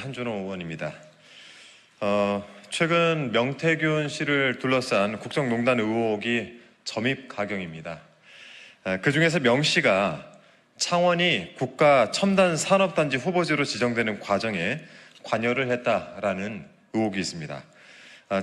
한준호 의원입니다. 최근 명태균 씨를 둘러싼 국정농단 의혹이 점입가경입니다. 그중에서 명 씨가 창원이 국가 첨단 산업단지 후보지로 지정되는 과정에 관여를 했다라는 의혹이 있습니다.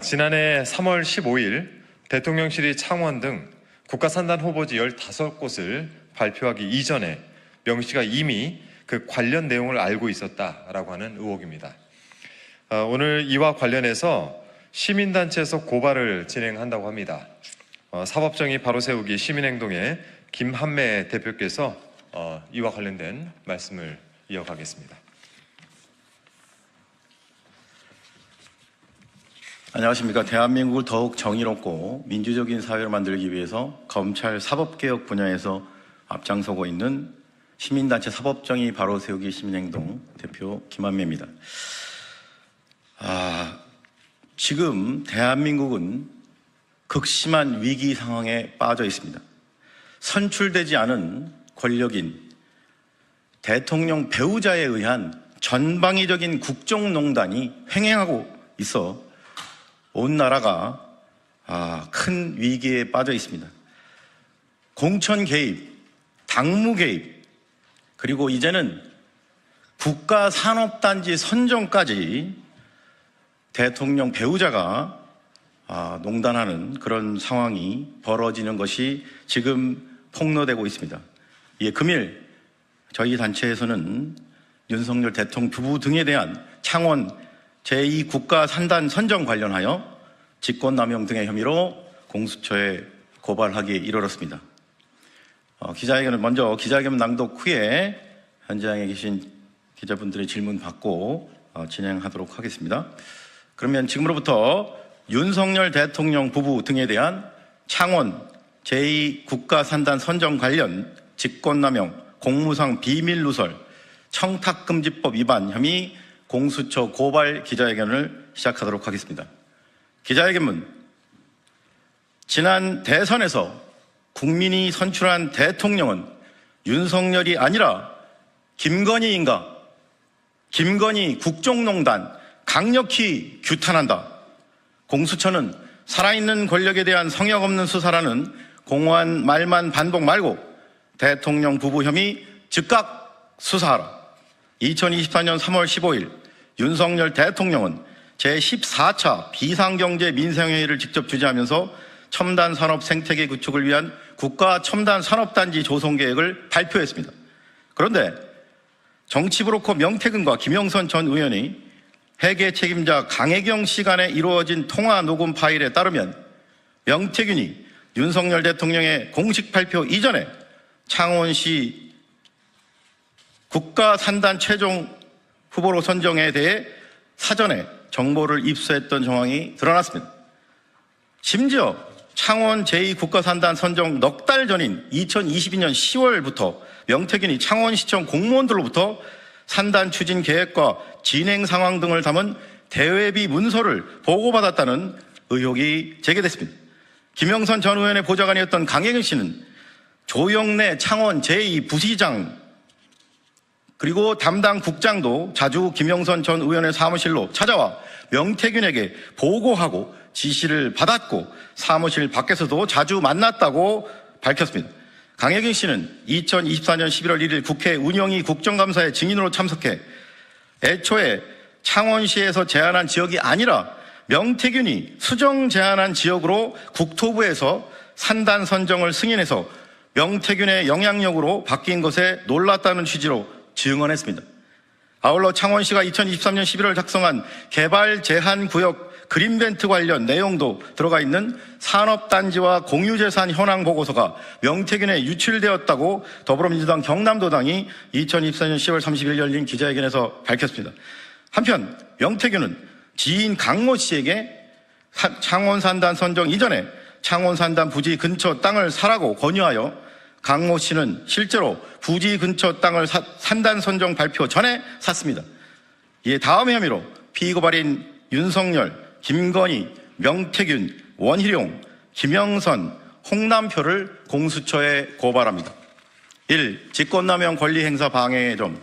지난해 3월 15일 대통령실이 창원 등 국가산단 후보지 15곳을 발표하기 이전에 명 씨가 이미 그 관련 내용을 알고 있었다라고 하는 의혹입니다. 오늘 이와 관련해서 시민단체에서 고발을 진행한다고 합니다. 사법정의 바로 세우기 시민행동의 김한매 대표께서 이와 관련된 말씀을 이어가겠습니다. 안녕하십니까. 대한민국을 더욱 정의롭고 민주적인 사회를 만들기 위해서 검찰 사법개혁 분야에서 앞장서고 있는 시민단체 사법정의 바로 세우기 시민행동 대표 김한매입니다. 지금 대한민국은 극심한 위기 상황에 빠져 있습니다. 선출되지 않은 권력인 대통령 배우자에 의한 전방위적인 국정농단이 횡행하고 있어 온 나라가 큰 위기에 빠져 있습니다. 공천 개입, 당무 개입, 그리고 이제는 국가산업단지 선정까지 대통령 배우자가 농단하는 그런 상황이 벌어지는 것이 지금 폭로되고 있습니다. 금일 저희 단체에서는 윤석열 대통령 부부 등에 대한 창원 제2국가산단 선정 관련하여 직권남용 등의 혐의로 공수처에 고발하기에 이르렀습니다. 먼저 기자회견 낭독 후에 현장에 계신 기자분들의 질문 받고 진행하도록 하겠습니다. 그러면 지금으로부터 윤석열 대통령 부부 등에 대한 창원 제2국가산단 선정 관련 직권남용, 공무상 비밀누설, 청탁금지법 위반 혐의 공수처 고발 기자회견을 시작하도록 하겠습니다. 기자회견문. 지난 대선에서 국민이 선출한 대통령은 윤석열이 아니라 김건희인가? 김건희 국정농단 강력히 규탄한다. 공수처는 살아있는 권력에 대한 성역 없는 수사라는 공허한 말만 반복 말고 대통령 부부 혐의 즉각 수사하라. 2024년 3월 15일 윤석열 대통령은 제14차 비상경제 민생회의를 직접 주재하면서 첨단 산업 생태계 구축을 위한 국가 첨단 산업단지 조성 계획을 발표했습니다. 그런데 정치 브로커 명태균과 김영선 전 의원이 회계 책임자 강혜경 씨 간에 이루어진 통화 녹음 파일에 따르면 명태균이 윤석열 대통령의 공식 발표 이전에 창원시 국가산단 최종 후보로 선정에 대해 사전에 정보를 입수했던 정황이 드러났습니다. 심지어 창원 제2국가산단 선정 넉 달 전인 2022년 10월부터 명태균이 창원시청 공무원들로부터 산단 추진 계획과 진행 상황 등을 담은 대외비 문서를 보고받았다는 의혹이 제기됐습니다. 김영선 전 의원의 보좌관이었던 강혜경 씨는 조영래 창원 제2부시장 그리고 담당 국장도 자주 김영선 전 의원의 사무실로 찾아와 명태균에게 보고하고 지시를 받았고 사무실 밖에서도 자주 만났다고 밝혔습니다. 강혜경 씨는 2024년 11월 1일 국회 운영위 국정감사에 증인으로 참석해 애초에 창원시에서 제안한 지역이 아니라 명태균이 수정 제안한 지역으로 국토부에서 산단 선정을 승인해서 명태균의 영향력으로 바뀐 것에 놀랐다는 취지로 증언했습니다. 아울러 창원시가 2023년 11월 작성한 개발 제한 구역 그린벨트 관련 내용도 들어가 있는 산업단지와 공유재산 현황 보고서가 명태균에 유출되었다고 더불어민주당 경남도당이 2024년 10월 30일 열린 기자회견에서 밝혔습니다. 한편 명태균은 지인 강모 씨에게 창원산단 선정 이전에 창원산단 부지 근처 땅을 사라고 권유하여 강모 씨는 실제로 부지 근처 땅을 산단 선정 발표 전에 샀습니다. 이에 다음 혐의로 피고발인 윤석열, 김건희, 명태균, 원희룡, 김영선, 홍남표를 공수처에 고발합니다. 1. 직권남용 권리행사 방해의 점.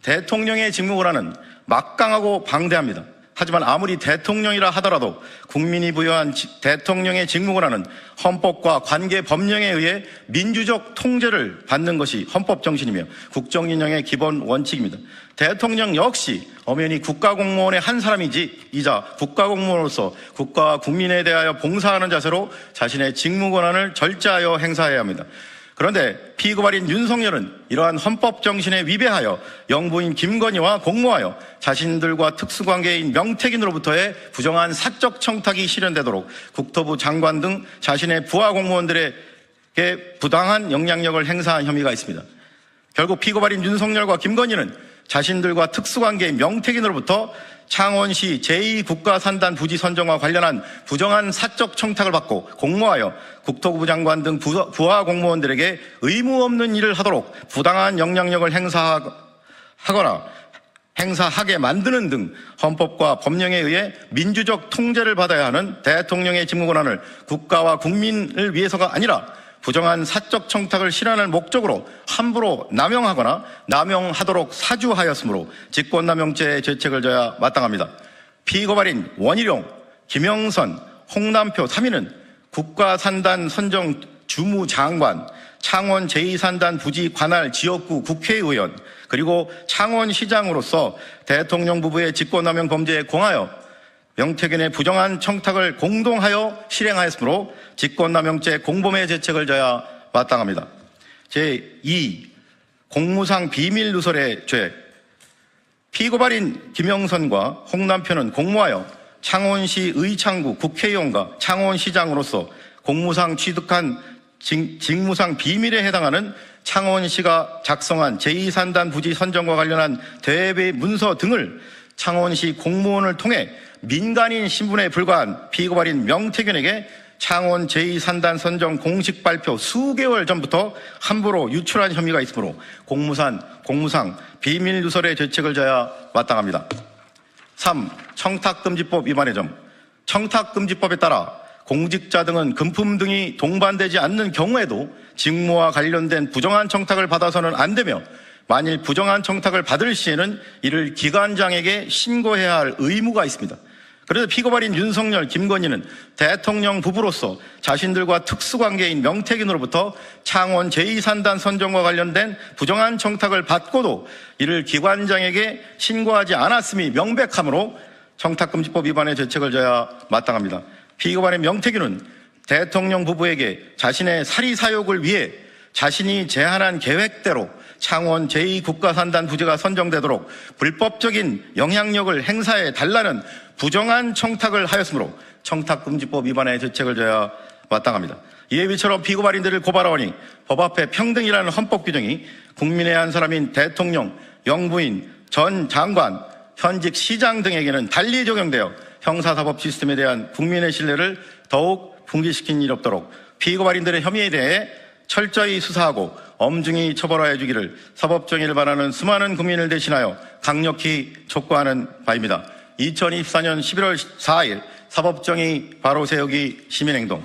대통령의 직무를 하는 막강하고 방대합니다. 하지만 아무리 대통령이라 하더라도 국민이 부여한 대통령의 직무권한은 헌법과 관계 법령에 의해 민주적 통제를 받는 것이 헌법 정신이며 국정운영의 기본 원칙입니다. 대통령 역시 엄연히 국가공무원의 한 사람이자 국가공무원으로서 국가와 국민에 대하여 봉사하는 자세로 자신의 직무권한을 절제하여 행사해야 합니다. 그런데 피고발인 윤석열은 이러한 헌법 정신에 위배하여 영부인 김건희와 공모하여 자신들과 특수관계인 명태균으로부터의 부정한 사적 청탁이 실현되도록 국토부 장관 등 자신의 부하 공무원들에게 부당한 영향력을 행사한 혐의가 있습니다. 결국 피고발인 윤석열과 김건희는 자신들과 특수관계인 명태균으로부터 창원시 제2국가산단 부지 선정과 관련한 부정한 사적 청탁을 받고 공모하여 국토부 장관 등 부하 공무원들에게 의무 없는 일을 하도록 부당한 영향력을 행사하게 만드는 등 헌법과 법령에 의해 민주적 통제를 받아야 하는 대통령의 직무권한을 국가와 국민을 위해서가 아니라 부정한 사적 청탁을 실현할 목적으로 함부로 남용하거나 남용하도록 사주하였으므로 직권남용죄의 죄책을 져야 마땅합니다. 피고발인 원희룡, 김영선, 홍남표 3인은 국가산단 선정 주무장관, 창원 제2산단 부지 관할 지역구 국회의원, 그리고 창원시장으로서 대통령 부부의 직권남용 범죄에 공하여 명태균의 부정한 청탁을 공동하여 실행하였으므로 직권남용죄 공범의 죄책을 져야 마땅합니다. 제2. 공무상 비밀누설의 죄. 피고발인 김영선과 홍남표는 공모하여 창원시 의창구 국회의원과 창원시장으로서 공무상 취득한 직무상 비밀에 해당하는 창원시가 작성한 제2산단 부지 선정과 관련한 대외 문서 등을 창원시 공무원을 통해 민간인 신분에 불과한 피고발인 명태균에게 창원 제2산단 선정 공식 발표 수개월 전부터 함부로 유출한 혐의가 있으므로 공무상 비밀누설의 죄책을 져야 마땅합니다. 3. 청탁금지법 위반의 점. 청탁금지법에 따라 공직자 등은 금품 등이 동반되지 않는 경우에도 직무와 관련된 부정한 청탁을 받아서는 안 되며 만일 부정한 청탁을 받을 시에는 이를 기관장에게 신고해야 할 의무가 있습니다. 그래서 피고발인 윤석열, 김건희는 대통령 부부로서 자신들과 특수관계인 명태균으로부터 창원 제2산단 선정과 관련된 부정한 청탁을 받고도 이를 기관장에게 신고하지 않았음이 명백하므로 청탁금지법 위반의 죄책을 져야 마땅합니다. 피고발인 명태균은 대통령 부부에게 자신의 사리사욕을 위해 자신이 제안한 계획대로 창원 제2국가산단 부지가 선정되도록 불법적인 영향력을 행사해 달라는 부정한 청탁을 하였으므로 청탁금지법 위반의 죄책을 져야 마땅합니다. 이에 비처럼 피고발인들을 고발하오니 법 앞에 평등이라는 헌법 규정이 국민의 한 사람인 대통령, 영부인, 전 장관, 현직 시장 등에게는 달리 적용되어 형사사법 시스템에 대한 국민의 신뢰를 더욱 붕괴시킨 일이 없도록 피고발인들의 혐의에 대해 철저히 수사하고 엄중히 처벌하여 주기를 사법정의를 바라는 수많은 국민을 대신하여 강력히 촉구하는 바입니다. 2024년 11월 4일 사법정의 바로 세우기 시민행동.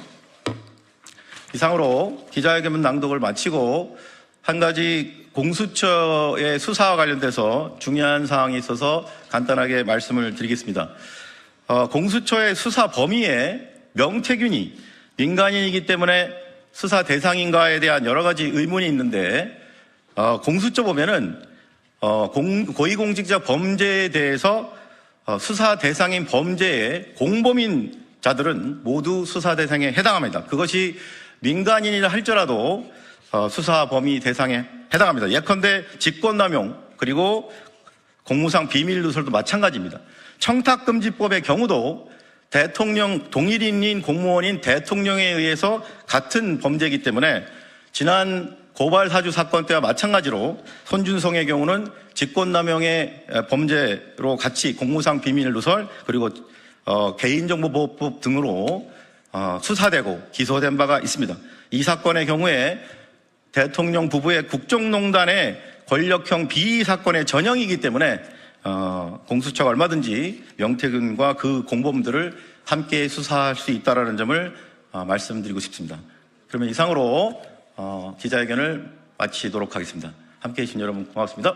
이상으로 기자회견 낭독을 마치고 한 가지 공수처의 수사와 관련돼서 중요한 사항이 있어서 간단하게 말씀을 드리겠습니다. 공수처의 수사 범위에 명태균이 민간인이기 때문에 수사 대상인가에 대한 여러 가지 의문이 있는데 공수처 보면은 고위공직자 범죄에 대해서 수사 대상인 범죄의 공범인자들은 모두 수사 대상에 해당합니다. 그것이 민간인이라 할지라도 수사 범위 대상에 해당합니다. 예컨대 직권남용 그리고 공무상 비밀누설도 마찬가지입니다. 청탁금지법의 경우도 대통령 동일인인 공무원인 대통령에 의해서 같은 범죄이기 때문에 지난 고발사주 사건 때와 마찬가지로 손준성의 경우는 직권남용의 범죄로 같이 공무상 비밀누설 그리고 개인정보보호법 등으로 수사되고 기소된 바가 있습니다. 이 사건의 경우에 대통령 부부의 국정농단의 권력형 비위 사건의 전형이기 때문에 공수처가 얼마든지 명태균과 그 공범들을 함께 수사할 수 있다는 점을 말씀드리고 싶습니다. 그러면 이상으로 기자회견을 마치도록 하겠습니다. 함께해 주신 여러분 고맙습니다.